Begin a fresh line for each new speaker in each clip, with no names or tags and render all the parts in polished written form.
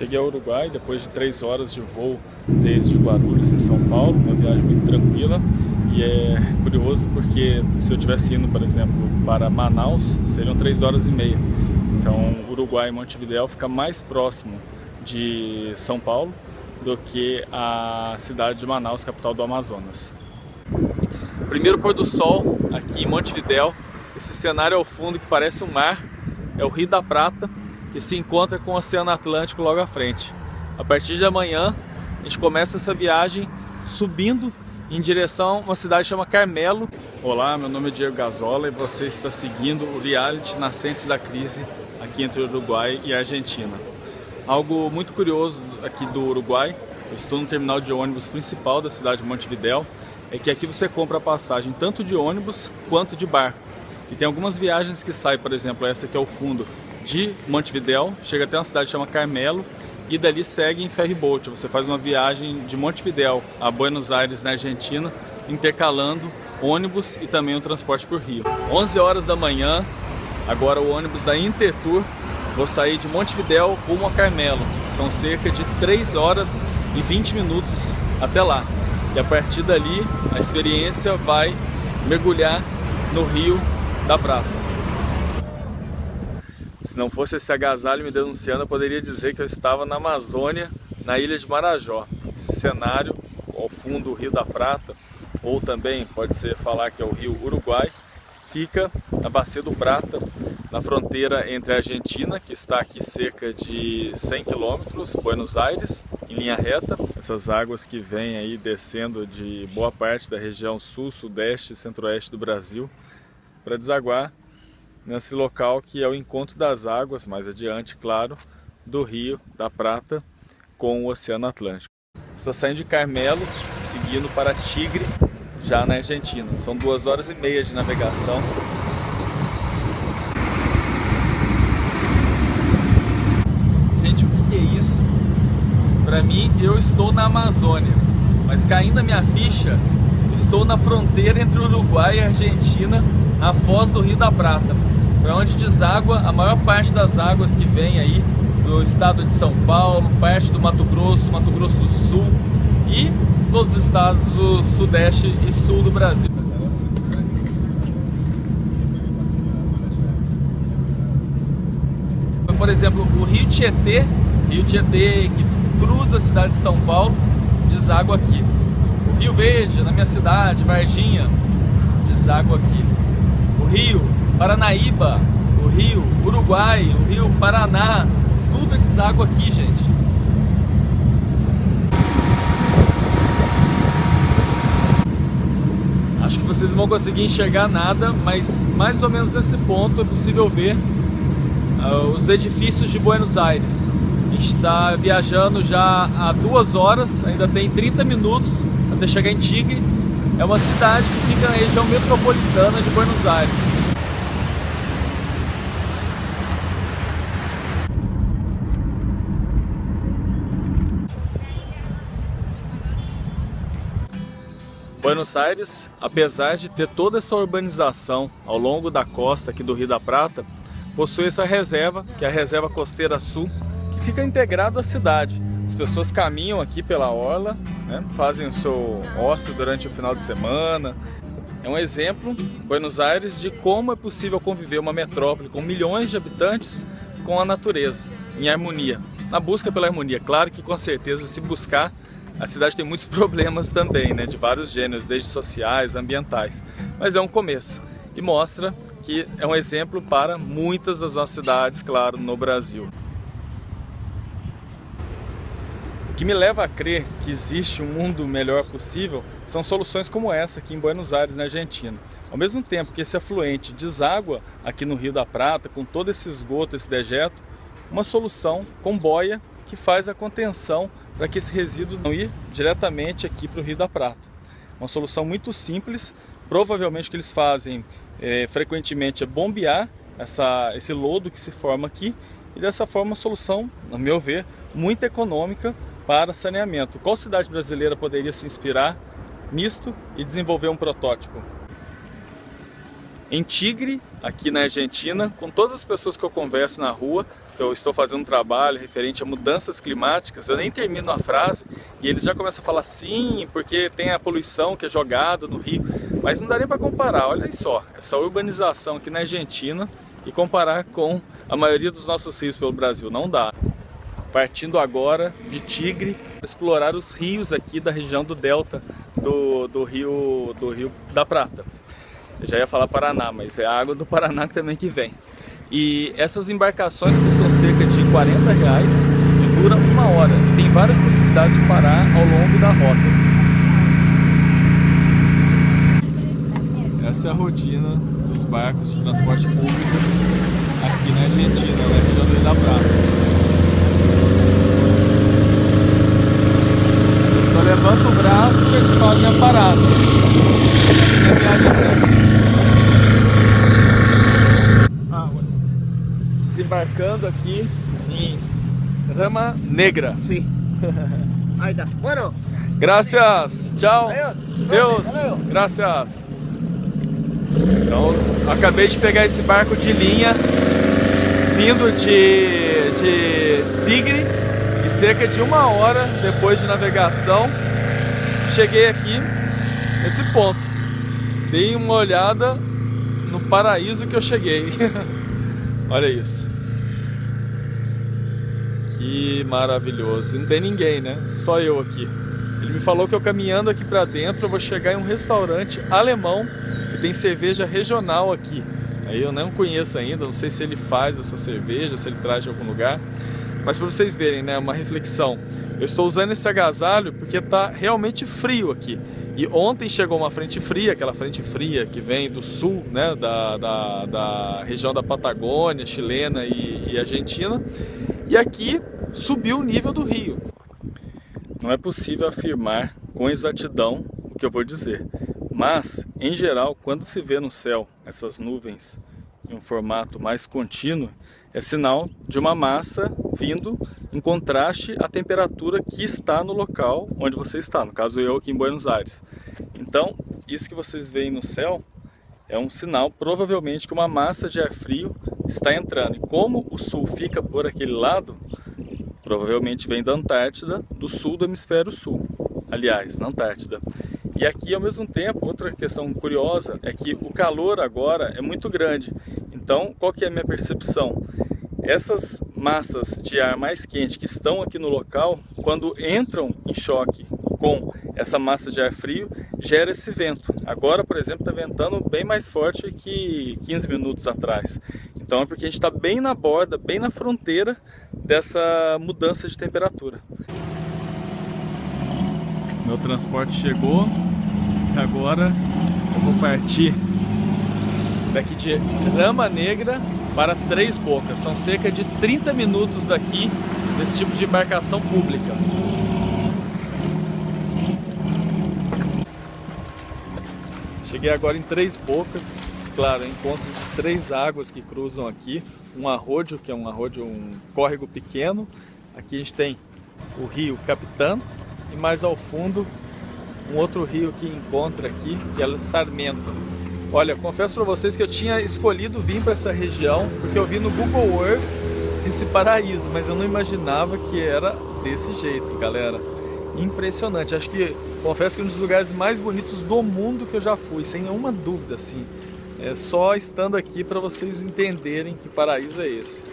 cheguei ao Uruguai depois de 3 horas de voo desde Guarulhos, em São Paulo, uma viagem muito tranquila. E é curioso porque se eu tivesse indo, por exemplo, para Manaus, seriam 3 horas e meia. Então, Uruguai e Montevidéu fica mais próximo de São Paulo do que a cidade de Manaus, capital do Amazonas. Primeiro pôr do sol aqui em Montevidéu. Esse cenário ao fundo que parece um mar é o Rio da Prata, que se encontra com o Oceano Atlântico logo à frente. A partir de amanhã, a gente começa essa viagem subindo em direção a uma cidade chamada Carmelo. Olá, meu nome é Diego Gazola e você está seguindo o reality Nascentes da Crise aqui entre o Uruguai e a Argentina. Algo muito curioso aqui do Uruguai, eu estou no terminal de ônibus principal da cidade de Montevidéu, é que aqui você compra a passagem tanto de ônibus quanto de barco. E tem algumas viagens que saem, por exemplo, essa aqui ao fundo de Montevidéu, chega até uma cidade chamada Carmelo e dali segue em ferryboat. Você faz uma viagem de Montevidéu a Buenos Aires, na Argentina, intercalando ônibus e também o transporte por rio. 11 horas da manhã, agora o ônibus da Intertour, vou sair de Montevidéu rumo a Carmelo. São cerca de 3 horas e 20 minutos até lá. E a partir dali, a experiência vai mergulhar no Rio da Prata. Se não fosse esse agasalho me denunciando, eu poderia dizer que eu estava na Amazônia, na ilha de Marajó. Esse cenário, ao fundo do Rio da Prata, ou também pode-se falar que é o Rio Uruguai, fica na Bacia do Prata, na fronteira entre a Argentina, que está aqui cerca de 100 quilômetros, Buenos Aires, em linha reta. Essas águas que vêm aí descendo de boa parte da região sul, sudeste e centro-oeste do Brasil, para desaguar nesse local que é o encontro das águas, mais adiante, claro, do Rio da Prata com o Oceano Atlântico. Estou saindo de Carmelo, seguindo para Tigre, já na Argentina. São 2 horas e meia de navegação. Gente, o que é isso? Para mim, eu estou na Amazônia, mas caindo a minha ficha, estou na fronteira entre o Uruguai e a Argentina, na foz do Rio da Prata, para onde deságua a maior parte das águas que vem aí do estado de São Paulo, parte do Mato Grosso do Sul e todos os estados do Sudeste e Sul do Brasil. Por exemplo, o Rio Tietê que cruza a cidade de São Paulo, deságua aqui. O Rio Verde, na minha cidade, Varginha, deságua aqui. O Rio Paranaíba, o Rio Uruguai, o Rio Paraná, tudo deságua aqui, gente. Acho que vocês não vão conseguir enxergar nada, mas mais ou menos nesse ponto é possível ver os edifícios de Buenos Aires. A gente está viajando já há 2 horas, ainda tem 30 minutos até chegar em Tigre. É uma cidade que fica na região metropolitana de Buenos Aires. Buenos Aires, apesar de ter toda essa urbanização ao longo da costa aqui do Rio da Prata, possui essa reserva, que é a Reserva Costeira Sul, que fica integrado à cidade. As pessoas caminham aqui pela orla, né, fazem o seu ócio durante o final de semana. É um exemplo, Buenos Aires, de como é possível conviver uma metrópole com milhões de habitantes com a natureza, em harmonia. Na busca pela harmonia, claro que com certeza se buscar, a cidade tem muitos problemas também, né, de vários gêneros, desde sociais, ambientais. Mas é um começo e mostra que é um exemplo para muitas das nossas cidades, claro, no Brasil. O que me leva a crer que existe um mundo melhor possível são soluções como essa aqui em Buenos Aires, na Argentina. Ao mesmo tempo que esse afluente deságua aqui no Rio da Prata, com todo esse esgoto, esse dejeto, uma solução com boia que faz a contenção para que esse resíduo não ir diretamente aqui para o Rio da Prata. Uma solução muito simples, provavelmente o que eles fazem frequentemente é bombear esse lodo que se forma aqui e dessa forma uma solução, no meu ver, muito econômica para saneamento. Qual cidade brasileira poderia se inspirar nisto e desenvolver um protótipo? em Tigre, aqui na Argentina, com todas as pessoas que eu converso na rua. Eu estou fazendo um trabalho referente a mudanças climáticas, eu nem termino a frase e eles já começam a falar sim, porque tem a poluição que é jogada no rio, mas não dá nem para comparar. Olha só, essa urbanização aqui na Argentina e comparar com a maioria dos nossos rios pelo Brasil, não dá. Partindo agora de Tigre, explorar os rios aqui da região do delta do Rio da Prata. Eu já ia falar Paraná, mas é a água do Paraná também que vem. E essas embarcações custam cerca de R$40 e duram 1 hora. Tem várias possibilidades de parar ao longo da rota. Essa é a rotina dos barcos de transporte público aqui na Argentina, na região do Rio da Prata. Eu só levanto o braço que eles fazem a parada. Desembarcando aqui em Rama Negra.
Sim. Aí tá. Bueno.
Gracias. Tchau.
Deus.
Gracias. Então, acabei de pegar esse barco de linha vindo de Tigre e cerca de 1 hora depois de navegação cheguei aqui nesse ponto. Dei uma olhada no paraíso que eu cheguei. Olha isso. Que maravilhoso. Não tem ninguém, né? Só eu aqui. Ele me falou que eu caminhando aqui pra dentro eu vou chegar em um restaurante alemão que tem cerveja regional aqui. Aí eu não conheço ainda, não sei se ele faz essa cerveja, se ele traz de algum lugar. Mas para vocês verem, né, uma reflexão. Eu estou usando esse agasalho porque tá realmente frio aqui. E ontem chegou uma frente fria, aquela frente fria que vem do sul, né, da região da Patagônia, chilena e argentina. E aqui subiu o nível do rio. Não é possível afirmar com exatidão o que eu vou dizer. Mas, em geral, quando se vê no céu essas nuvens em um formato mais contínuo, é sinal de uma massa vindo em contraste à temperatura que está no local onde você está, no caso eu aqui em Buenos Aires. Então, isso que vocês veem no céu é um sinal, provavelmente, que uma massa de ar frio está entrando. E como o sul fica por aquele lado, provavelmente vem da Antártida, do sul do hemisfério sul, aliás, na Antártida. E aqui, ao mesmo tempo, outra questão curiosa é que o calor agora é muito grande. Então, qual que é a minha percepção? Essas massas de ar mais quente que estão aqui no local, quando entram em choque com essa massa de ar frio, gera esse vento. Agora, por exemplo, está ventando bem mais forte que 15 minutos atrás. Então é porque a gente está bem na borda, bem na fronteira dessa mudança de temperatura. Meu transporte chegou e agora eu vou partir daqui de Rama Negra para Três Bocas. São cerca de 30 minutos daqui desse tipo de embarcação pública. Cheguei agora em Três Bocas. Claro, encontro de 3 águas que cruzam aqui. Um arroio, que é um arroio, um córrego pequeno. Aqui a gente tem o rio Capitã. E mais ao fundo, um outro rio que encontra aqui, que é o Sarmento. Olha, confesso para vocês que eu tinha escolhido vir para essa região, porque eu vi no Google Earth esse paraíso, mas eu não imaginava que era desse jeito, galera. Impressionante. Acho que, confesso que é um dos lugares mais bonitos do mundo que eu já fui, sem nenhuma dúvida, assim. É só estando aqui para vocês entenderem que paraíso é esse.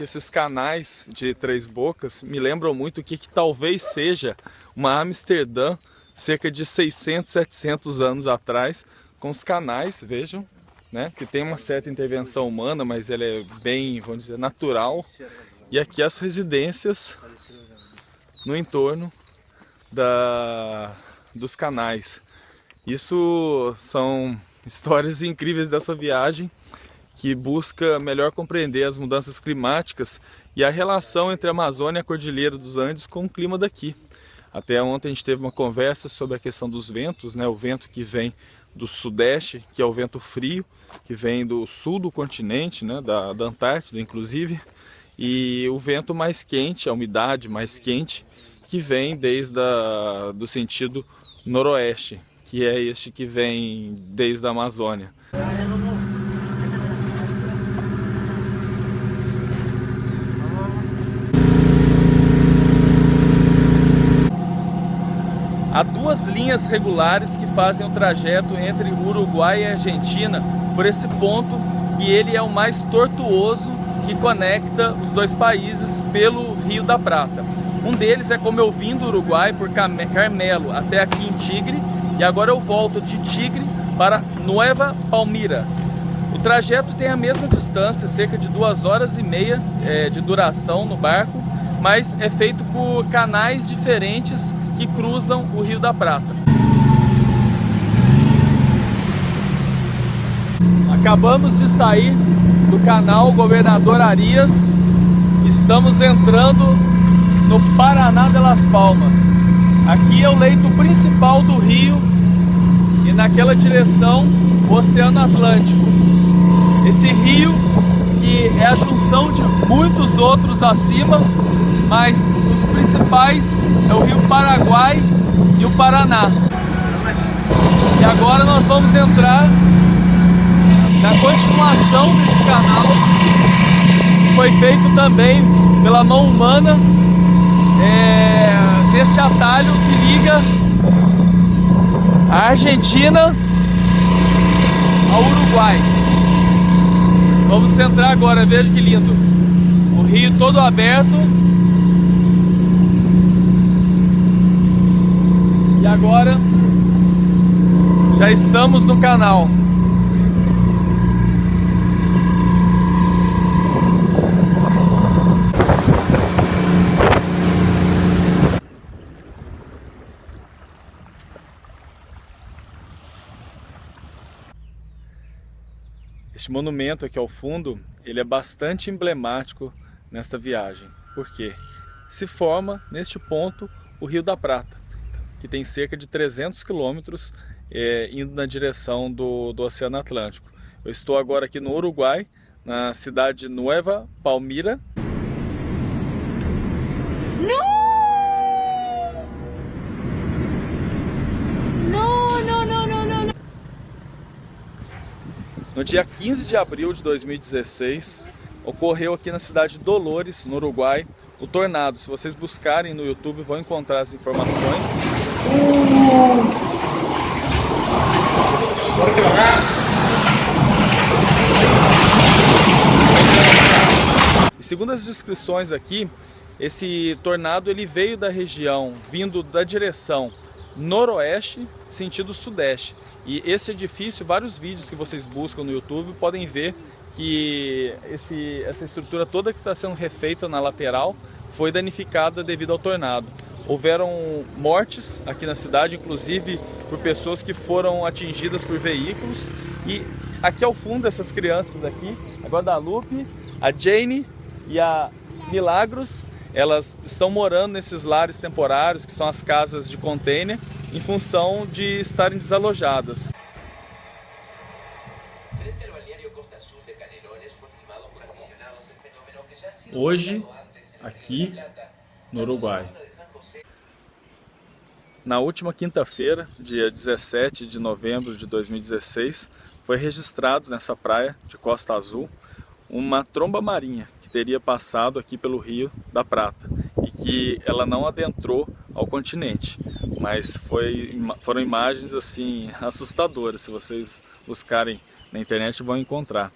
Esses canais de Três Bocas me lembram muito o que talvez seja uma Amsterdã cerca de 600, 700 anos atrás, com os canais, vejam, né, que tem uma certa intervenção humana, mas ela é bem, vamos dizer, natural. E aqui as residências no entorno dos canais. Isso são histórias incríveis dessa viagem, que busca melhor compreender as mudanças climáticas e a relação entre a Amazônia e a Cordilheira dos Andes com o clima daqui. Até ontem a gente teve uma conversa sobre a questão dos ventos, né? O vento que vem do sudeste, que é o vento frio, que vem do sul do continente, né? da Antártida inclusive, e o vento mais quente, a umidade mais quente, que vem desde do sentido noroeste, que é este que vem desde a Amazônia. Há duas linhas regulares que fazem o trajeto entre Uruguai e Argentina por esse ponto que ele é o mais tortuoso que conecta os dois países pelo Rio da Prata. Um deles é como eu vim do Uruguai por Carmelo até aqui em Tigre, e agora eu volto de Tigre para Nueva Palmira. O trajeto tem a mesma distância, cerca de 2 horas e meia de duração no barco, mas é feito por canais diferentes que cruzam o Rio da Prata. Acabamos de sair do canal Governador Arias, estamos entrando no Paraná de Las Palmas. Aqui é o leito principal do rio e naquela direção o Oceano Atlântico. Esse rio que é a junção de muitos outros acima, mas os principais é o Rio Paraguai e o Paraná. E agora nós vamos entrar na continuação desse canal, que foi feito também pela mão humana, nesse atalho que liga a Argentina ao Uruguai. Vamos entrar agora, veja que lindo. O rio todo aberto. E agora já estamos no canal. Este monumento aqui ao fundo, ele é bastante emblemático nesta viagem. Por quê? Se forma neste ponto o Rio da Prata, que tem cerca de 300 quilômetros indo na direção do Oceano Atlântico. Eu estou agora aqui no Uruguai, na cidade de Nueva Palmira. No dia 15 de abril de 2016, ocorreu aqui na cidade de Dolores, no Uruguai, o tornado. Se vocês buscarem no YouTube, vão encontrar as informações. E segundo as descrições aqui, esse tornado ele veio da região, vindo da direção noroeste, sentido sudeste. E esse edifício, vários vídeos que vocês buscam no YouTube, podem ver que essa estrutura toda que está sendo refeita na lateral foi danificada devido ao tornado. Houveram mortes aqui na cidade, inclusive por pessoas que foram atingidas por veículos. E aqui ao fundo, essas crianças aqui, a Guadalupe, a Jane e a Milagros, elas estão morando nesses lares temporários, que são as casas de container, em função de estarem desalojadas. Hoje, aqui no Uruguai. Na última quinta-feira, dia 17 de novembro de 2016, foi registrado nessa praia de Costa Azul uma tromba marinha que teria passado aqui pelo Rio da Prata e que ela não adentrou ao continente, mas foram imagens assim assustadoras. Se vocês buscarem na internet vão encontrar.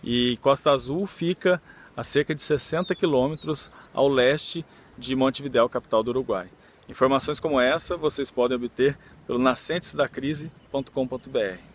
E Costa Azul fica a cerca de 60 quilômetros ao leste de Montevidéu, capital do Uruguai. Informações como essa vocês podem obter pelo nascentesdacrise.com.br.